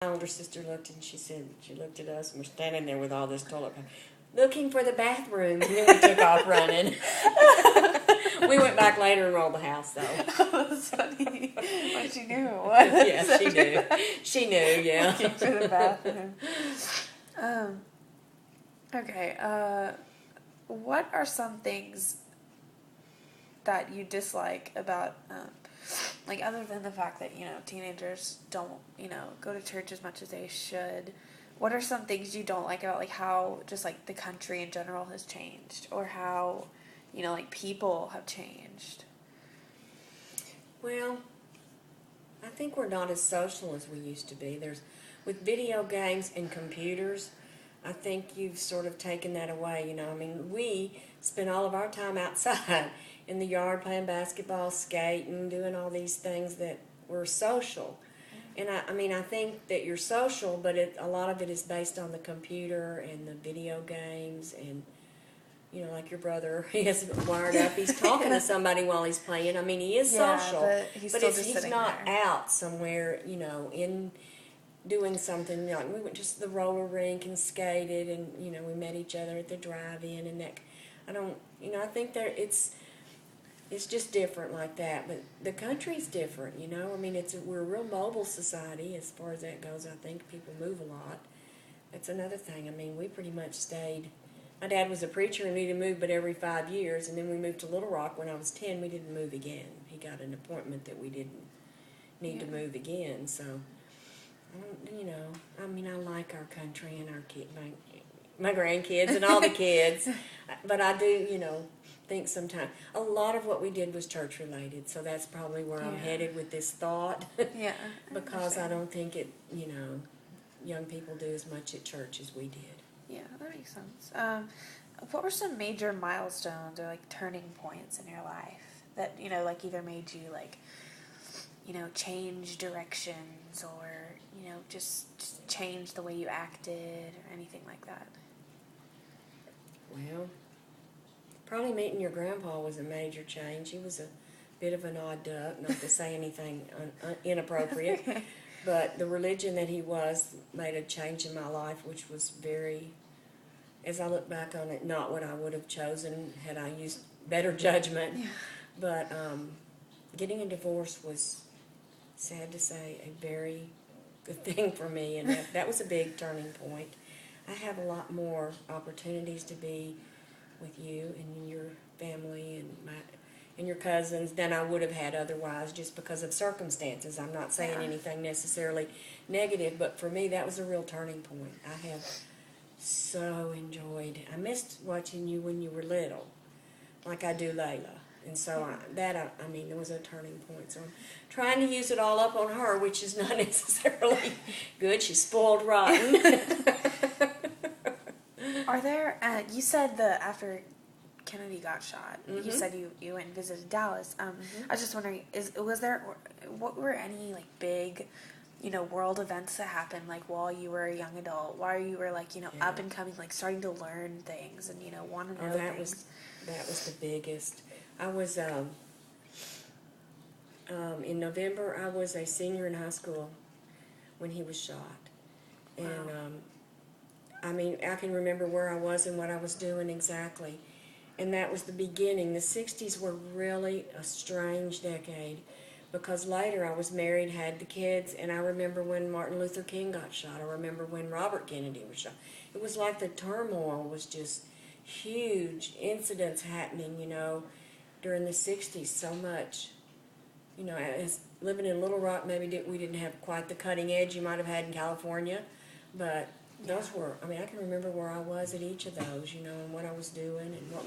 My older sister looked and she said, she looked at us and we're standing there with all this toilet paper, looking for the bathroom. And then we took off running. We went back later and rolled the house though. That's funny. But she knew it was. Yeah, she knew. She knew, yeah. Looking for the bathroom. Okay, what are some things that you dislike about, like, other than the fact that, teenagers don't, go to church as much as they should, what are some things you don't like about, like, how just, like, the country in general has changed, or how, like, people have changed? Well, I think we're not as social as we used to be. With video games and computers, I think you've sort of taken that away, I mean, we spend all of our time outside in the yard playing basketball, skating, doing all these things that were social. And I think that you're social, but a lot of it is based on the computer and the video games and, like your brother, he has it wired up. He's talking to somebody while he's playing. I mean, he is social, but he's not there. out somewhere, in doing something. Like we went to the roller rink and skated, and we met each other at the drive-in, and that. I think it's just different like that. But the country's different, I mean, we're a real mobile society as far as that goes. I think people move a lot. That's another thing. I mean, we pretty much stayed. My dad was a preacher, and we didn't move but every 5 years, and then we moved to Little Rock when I was 10. We didn't move again. He got an appointment that we didn't need to move again. So, I mean, I like our country and our my grandkids and all the kids, but I do, think sometimes a lot of what we did was church related. So that's probably where I'm headed with this thought. Yeah, because I don't think young people do as much at church as we did. Yeah, that makes sense. What were some major milestones or like turning points in your life that like either made you like change directions or just change the way you acted or anything like that? Well, probably meeting your grandpa was a major change. He was a bit of an odd duck, not to say anything inappropriate, but the religion that he was made a change in my life, which was very, as I look back on it, not what I would have chosen had I used better judgment. Yeah. But getting a divorce was, sad to say, a very good thing for me, and that was a big turning point. I have a lot more opportunities to be with you and your family and your cousins than I would have had otherwise, just because of circumstances. I'm not saying anything necessarily negative, but for me that was a real turning point. I have so enjoyed. I missed watching you when you were little, like I do Layla. And so I mean, there was a turning point. So I'm trying to use it all up on her, which is not necessarily good. She's spoiled rotten. Are there, you said after Kennedy got shot, you said you went and visited Dallas. I was just wondering, what were any like big, world events that happened like while you were a young adult, while you were like, up and coming, like starting to learn things and, want to know things? That was the biggest. I was, in November, I was a senior in high school when he was shot. And, Wow. I mean, I can remember where I was and what I was doing exactly. And that was the beginning. The 60s were really a strange decade because later I was married, had the kids, and I remember when Martin Luther King got shot. I remember when Robert Kennedy was shot. It was like the turmoil was just huge incidents happening, during the 60s so much. As living in Little Rock, maybe we didn't have quite the cutting edge you might have had in California, but those were, I mean, I can remember where I was at each of those, and what I was doing and what